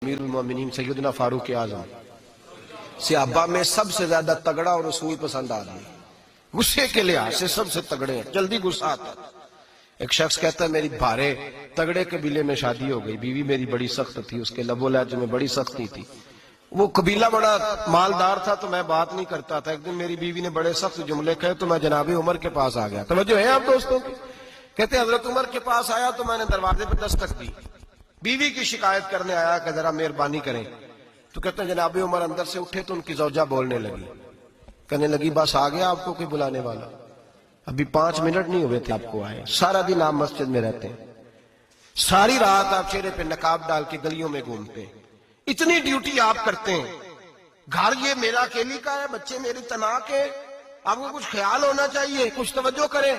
امیر المومنین سیدنا فاروق اعظم صحابہ میں سب سے زیادہ تگڑا اور رسول پسند آدمی، غصے کے لحاظ سے سب سے تگڑے ہیں، جلدی غصہ آتا ہے۔ ایک شخص کہتا ہے میری بھارے تگڑے قبیلے میں شادی ہو گئی، بیوی میری بڑی سخت تھی، اس کے لب و لہجے میں بڑی سختی تھی، وہ قبیلہ بڑا مالدار تھا تو میں بات نہیں کرتا تھا۔ ایک دن میری بیوی نے بڑے سخت جملے کہے تو میں جناب عمر کے پاس آ گیا۔ توجہ ہے آپ دوستوں کی؟ کہتے ہیں حضرت عمر کے پاس آیا تو میں نے دروازے پہ دستک دی، بیوی کی شکایت کرنے آیا کہ ذرا مہربانی کریں، تو کہتے ہیں جناب عمر اندر سے اٹھے تو ان کی زوجہ بولنے لگی، کہنے لگی بس آ گیا آپ کو کوئی بلانے والا؟ ابھی 5 منٹ نہیں ہوئے تھے آپ کو آئے، سارا دن آپ مسجد میں رہتے ہیں، ساری رات آپ چہرے پہ نقاب ڈال کے گلیوں میں گھومتے ہیں، اتنی ڈیوٹی آپ کرتے ہیں، گھر یہ میرا اکیلی کا ہے، بچے میری تنہا کے، آپ کو کچھ خیال ہونا چاہیے، کچھ توجہ کریں۔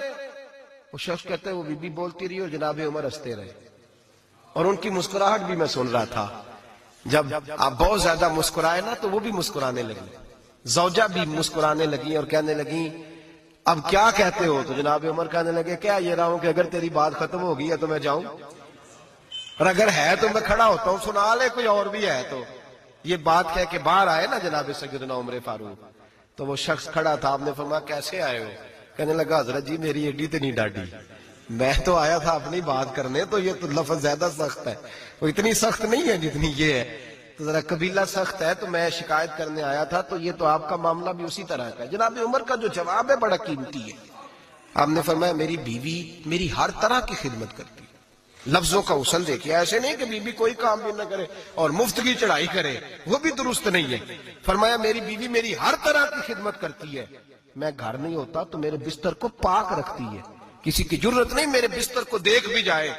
وہ شخص کہتے ہیں وہ بی بی بولتی رہی اور جناب عمر ہنستے رہے، اور ان کی مسکراہٹ بھی میں سن رہا تھا۔ جب آپ بہت زیادہ مسکرائے نا تو وہ بھی مسکرانے لگی، زوجہ بھی مسکرانے لگی اور کہنے لگی اب کیا کہتے ہو؟ تو جناب عمر کہنے لگے کیا یہ رہا ہوں کہ اگر تیری بات ختم ہو گئی ہے تو میں جاؤں، اور اگر ہے تو میں کھڑا ہوتا ہوں، سنا لے کوئی اور بھی ہے تو۔ یہ بات کہہ کے باہر آئے نا جناب سیدنا عمر فاروق، تو وہ شخص کھڑا تھا، آپ نے فرمایا کیسے آئے ہو؟ کہنے لگا حضرت جی میری ایڈی تو نہیں ڈاڈی، میں تو آیا تھا اپنی بات کرنے، تو یہ تو لفظ زیادہ سخت ہے، وہ اتنی سخت نہیں ہے جتنی یہ ہے، تو ذرا قبیلہ سخت ہے تو میں شکایت کرنے آیا تھا، تو یہ تو آپ کا معاملہ بھی اسی طرح کا ہے۔ جناب عمر کا جو جواب ہے بڑا قیمتی ہے۔ آپ نے فرمایا میری بیوی میری ہر طرح کی خدمت کرتی ہے، لفظوں کا حسن دیکھیے، ایسے نہیں کہ بیوی کوئی کام بھی نہ کرے اور مفت کی چڑھائی کرے، وہ بھی درست نہیں ہے۔ فرمایا میری بیوی میری ہر طرح کی خدمت کرتی ہے، میں گھر نہیں ہوتا تو میرے بستر کو پاک رکھتی ہے، کسی کی جرت نہیں میرے بستر کو دیکھ بھی جائے،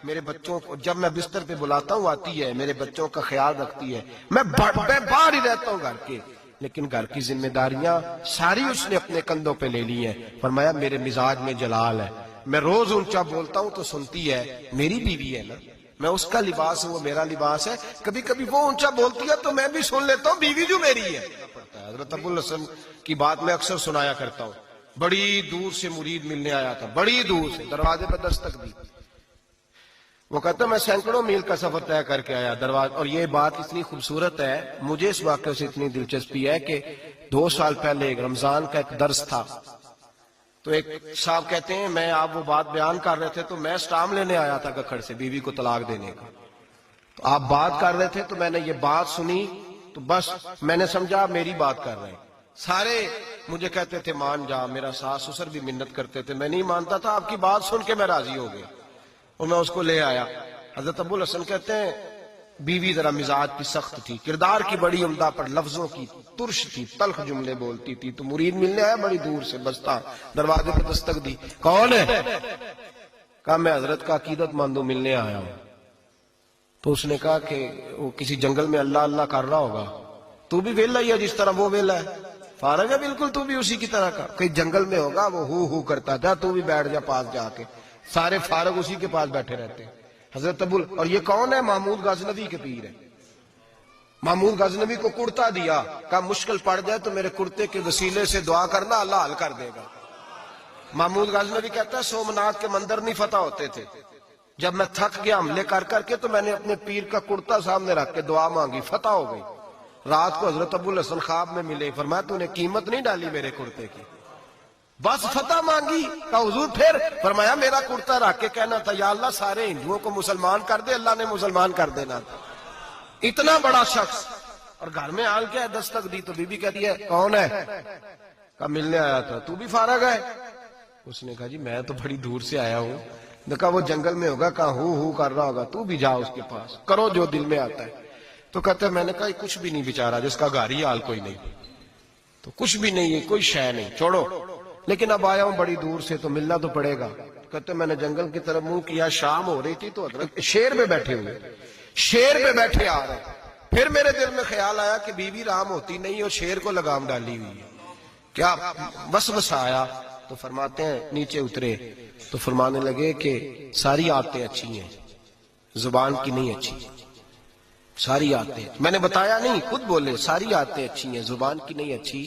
میرے بچوں کو جب میں بستر پہ بلاتا ہوں آتی ہے، میرے بچوں کا خیال رکھتی ہے، میں باہر ہی رہتا ہوں گھر کے، لیکن گھر کی ذمہ داریاں ساری اس نے اپنے کندھوں پہ لے لی ہیں۔ فرمایا میرے مزاج میں جلال ہے، میں روز اونچا بولتا ہوں تو سنتی ہے، میری بیوی ہے نا، میں اس کا لباس ہوں وہ میرا لباس ہے، کبھی کبھی وہ اونچا بولتی ہے تو میں بھی سن لیتا ہوں، بیوی جو میری ہے۔ حضرت ابو الحسن کی بات میں اکثر سنایا کرتا ہوں، بڑی دور سے مرید ملنے آیا تھا، بڑی دور سے، دروازے پہ دستک دی، وہ کہتا میں سینکڑوں میل کا سفر طے کر کے آیا دروازے، اور یہ بات اتنی خوبصورت ہے، مجھے اس واقعے سے اتنی دلچسپی ہے کہ 2 سال پہلے ایک رمضان کا ایک درس تھا، تو ایک صاحب کہتے ہیں میں آپ وہ بات بیان کر رہے تھے تو میں سٹام لینے آیا تھا گکھڑ سے بیوی کو طلاق دینے کا، تو آپ بات کر رہے تھے تو میں نے یہ بات سنی تو بس میں نے سمجھا میری بات کر رہے ہیں، سارے مجھے کہتے تھے مان جا، میرا ساس سسر بھی منت کرتے تھے، میں نہیں مانتا تھا، آپ کی بات سن کے میں راضی ہو گیا اور میں اس کو لے آیا۔ حضرت ابو الحسن کہتے ہیں بیوی ذرا مزاج کی سخت تھی، کردار کی بڑی عمدہ پر لفظوں کی ترش تھی، تلخ جملے بولتی تھی، تو مرید ملنے آیا بڑی دور سے، بستا دروازے پہ دستک دی، کون ہے؟ کہا میں حضرت کا عقیدت مندوں ملنے آیا ہوں۔ تو اس نے کہا کہ وہ کسی جنگل میں اللہ اللہ کر رہا ہوگا، تو بھی ویلا ہی ہے جس طرح وہ ویلا ہے، فارغ ہے بالکل تو بھی اسی کی طرح کا، کہیں جنگل میں ہوگا وہ ہو کرتا تھا، تو بھی بیٹھ جا پاس جا کے، سارے فارغ اسی کے پاس بیٹھے رہتے ہیں۔ حضرت ابو، اور یہ کون ہے؟ محمود غزنوی کے پیر ہے۔ محمود غزنوی کو کرتا دیا، کہا مشکل پڑ جائے تو میرے کرتے کے وسیلے سے دعا کرنا، اللہ حل کر دے گا۔ محمود غزنوی کہتا ہے سومنات کے مندر نہیں فتح ہوتے تھے، جب میں تھک گیا حملے کر کر کے تو میں نے اپنے پیر کا کرتا سامنے رکھ کے دعا مانگی، فتح ہو گئی۔ رات کو حضرت ابو الحسن خواب میں ملے، فرمایا تو نے قیمت نہیں ڈالی میرے کرتے کی، بس فتح مانگی۔ کہا حضور پھر؟ فرمایا میرا کرتا رکھ کے کہنا تھا یا اللہ سارے ہندوؤں کو مسلمان کر دے، اللہ نے مسلمان کر دینا تھا۔ اتنا بڑا شخص، اور گھر میں آل کے دستک دی تو بی بی کہتی ہے کون ہے؟ کہا ملنے آیا تھا، تو بھی فارغ ہے؟ اس نے کہا جی میں تو بڑی دور سے آیا ہوں۔ نے کہا وہ جنگل میں ہوگا، کہا ہو کر رہا ہوگا، تو بھی جا اس کے پاس، کرو جو دل میں آتا ہے۔ تو کہتا ہے میں نے کہا کچھ بھی نہیں بیچارہ، جس کا گھر ہی حال کوئی نہیں، تو کچھ بھی نہیں ہے، کوئی شے نہیں، چھوڑو، لیکن اب آیا ہوں بڑی دور سے تو ملنا تو پڑے گا۔ کہتے میں نے جنگل کی طرف منہ کیا، شام ہو رہی تھی تو حضرت شیر پہ بیٹھے ہوئے، شیر پہ بیٹھے آ رہے، پھر میرے دل میں خیال آیا کہ بیوی رام ہوتی نہیں اور شیر کو لگام ڈالی ہوئی ہے، کیا وسوسہ آیا؟ تو فرماتے ہیں نیچے اترے تو فرمانے لگے کہ ساری عادتیں اچھی ہیں، زبان کی نہیں اچھی، ساری عادتیں، میں نے بتایا نہیں، خود بولے ساری عادتیں اچھی ہیں، زبان کی نہیں اچھی،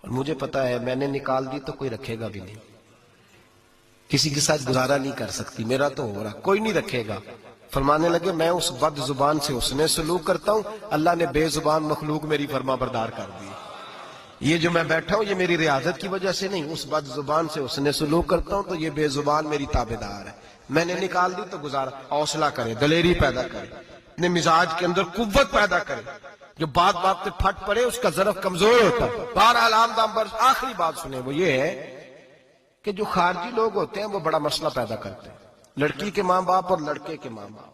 اور مجھے پتا ہے میں نے نکال دی تو کوئی رکھے گا بھی نہیں، کسی کے ساتھ گزارا نہیں کر سکتی، میرا تو ہو رہا، کوئی نہیں رکھے گا۔ فرمانے لگے میں اس بد زبان سے حسن سلوک کرتا ہوں، اللہ نے بے زبان مخلوق میری فرما بردار کر دی. یہ جو میں بیٹھا ہوں یہ میری ریاضت کی وجہ سے نہیں، اس بد زبان سے حسن سلوک کرتا ہوں تو یہ بے زبان میری تابعدار ہے. میں نے نکال دی تو گزارا. حوصلہ کرے، دلیری پیدا کرے، اپنے مزاج کے اندر قوت پیدا کرے. جو بات بات پہ پھٹ پڑے اس کا ظرف کمزور ہوتا ہے. بہرحال آخری بات سنیں، وہ یہ ہے کہ جو خارجی لوگ ہوتے ہیں وہ بڑا مسئلہ پیدا کرتے ہیں. لڑکی کے ماں باپ اور لڑکے کے ماں باپ.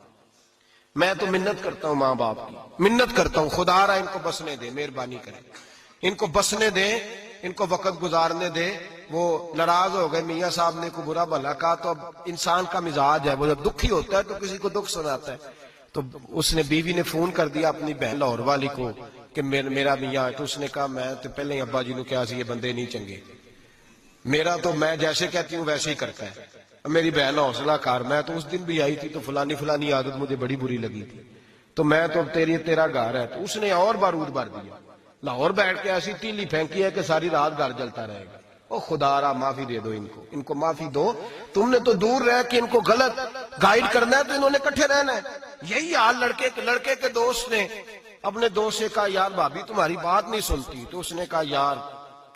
میں تو منت کرتا ہوں ماں باپ کی، منت کرتا ہوں خدا را ان کو بسنے دے، مہربانی کرے، ان کو بسنے دے، ان کو وقت گزارنے دے. وہ ناراض ہو گئے، میاں صاحب نے کو برا بھلا کہا، تو اب انسان کا مزاج ہے، وہ جب دکھی ہوتا ہے تو کسی کو دکھ سناتا ہے. تو اس نے بیوی نے فون کر دیا اپنی بہن لاہور والی کو کہ میرا میاں ہے. تو اس نے کہا میں تو پہلے ہی ابا جی نے کہا سی یہ بندے نہیں چنگے، میرا تو میں جیسے کہتی ہوں ویسے ہی کرتا ہے. میری بہن حوصلہ کار، میں تو اس دن بھی آئی تھی تو فلانی عادت مجھے بڑی بری لگی تھی، تو میں تو تیرا گھر ہے. تو اس نے اور بارود بھر دیا، لاہور بیٹھ کے ایسی تیلی پھینکی ہے کہ ساری رات گھر جلتا رہے گا. او خدا را معافی دے دو ان کو معافی دو. تم نے تو دور رہ کے ان کو غلط گائیڈ کرنا ہے تو انہوں نے کٹھے رہنا ہے. یہی حال لڑکے کے دوست نے اپنے دوست سے کہا یار بھابی تمہاری بات نہیں سنتی. تو اس نے کہا یار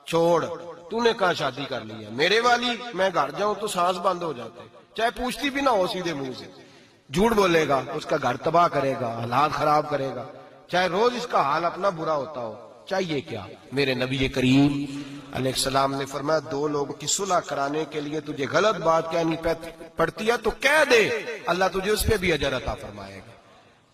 چھوڑ، تو نے کہا شادی کر لی ہے میرے والی، میں گھر جاؤں تو سانس بند ہو جاتے، چاہے پوچھتی بھی نہ ہو سیدھے منہ سے. جھوٹ بولے گا، اس کا گھر تباہ کرے گا، حالات خراب کرے گا، چاہے روز اس کا حال اپنا برا ہوتا ہو. چاہیے کیا؟ میرے نبی کریم علیہ السلام نے فرمایا دو لوگوں کی صلح کرانے کے لیے تجھے غلط بات کہنی پڑتی ہے تو کہہ دے، اللہ تجھے اس پہ بھی اجر عطا فرمائے گا.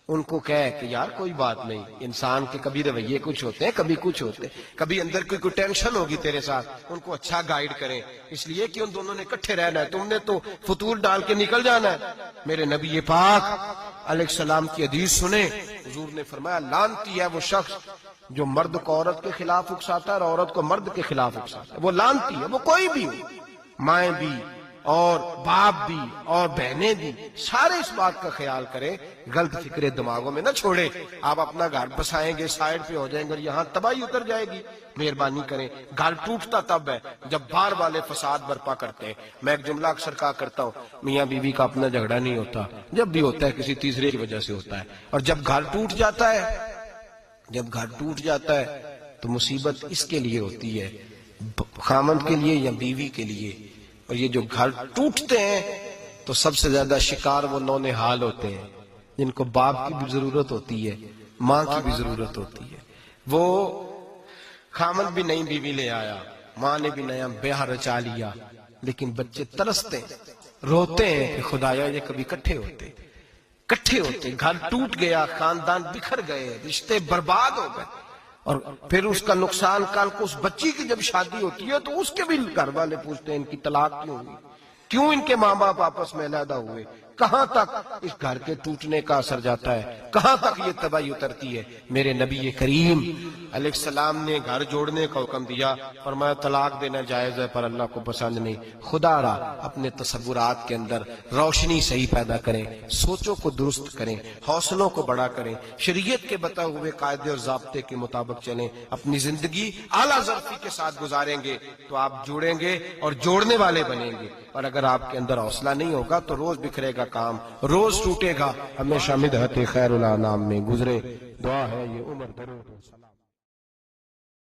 ان کو کہے کہ یار کوئی بات نہیں، انسان کے کبھی رویے کچھ ہوتے ہیں، کبھی کچھ ہوتے ہیں، کبھی اندر کوئی ٹینشن ہوگی تیرے ساتھ. ان کو اچھا گائیڈ کریں، اس لیے کہ ان دونوں نے اکٹھے رہنا ہے، تم نے تو فطور ڈال کے نکل جانا ہے. میرے نبی پاک علیہ السلام کی حدیث سنیں، حضور نے فرمایا لعنتی ہے وہ شخص جو مرد کو عورت کے خلاف اکساتا ہے اور عورت کو مرد کے خلاف اکساتا ہے. وہ لعنتی ہے، وہ کوئی بھی ہو، مائیں بھی اور باپ بھی اور بہنیں بھی، سارے اس بات کا خیال کریں، غلط فکریں دماغوں میں نہ چھوڑے. آپ اپنا گھر بسائیں گے، سائڈ پہ ہو جائیں گے اور یہاں تباہی اتر جائے گی. مہربانی کریں، گھر ٹوٹتا تب ہے جب باہر والے فساد برپا کرتے ہیں. میں ایک جملہ اکثر کہا کرتا ہوں، میاں بیوی کا اپنا جھگڑا نہیں ہوتا، جب بھی ہوتا ہے کسی تیسرے کی وجہ سے ہوتا ہے. اور جب گھر ٹوٹ جاتا ہے تو مصیبت اس کے لیے ہوتی ہے، خامند کے لیے یا بیوی کے لیے. اور یہ جو گھر ٹوٹتے ہیں تو سب سے زیادہ شکار وہ نونہال ہوتے ہیں جن کو باپ کی بھی ضرورت ہوتی ہے، ماں کی بھی ضرورت ہوتی ہے. وہ خامند بھی نئی بیوی لے آیا، ماں نے بھی نیا بیاہ رچا لیا، لیکن بچے ترستے روتے ہیں کہ خدایا یہ کبھی کٹھے ہوتے. گھر ٹوٹ گیا، خاندان بکھر گئے، رشتے برباد ہو گئے. اور پھر اس کا نقصان کل کو اس بچی کی جب شادی ہوتی ہے تو اس کے بھی گھر والے پوچھتے ہیں ان کی طلاق کیوں ہوئی، کیوں ان کے ماں باپ آپس میں علیحدہ ہوئے. کہاں تک اس گھر کے ٹوٹنے کا اثر جاتا ہے، کہاں تک یہ تباہی اترتی ہے. میرے نبی کریم علیہ السلام نے گھر جوڑنے کا حکم دیا، فرمایا طلاق دینا جائز ہے پر اللہ کو پسند نہیں. خدا را اپنے تصورات کے اندر روشنی صحیح پیدا کریں، سوچوں کو درست کریں، حوصلوں کو بڑا کریں، شریعت کے بتائے ہوئے قاعدے اور ضابطے کے مطابق چلیں. اپنی زندگی اعلیٰ ظرفی کے ساتھ گزاریں گے تو آپ جوڑیں گے اور جوڑنے والے بنیں گے. اور اگر آپ کے اندر حوصلہ نہیں ہوگا تو روز بکھرے گا کام، روز ٹوٹے گا. ہمیشہ مدحت خیر الانام میں گزرے. دعا ہے یہ عمر درود و سلام.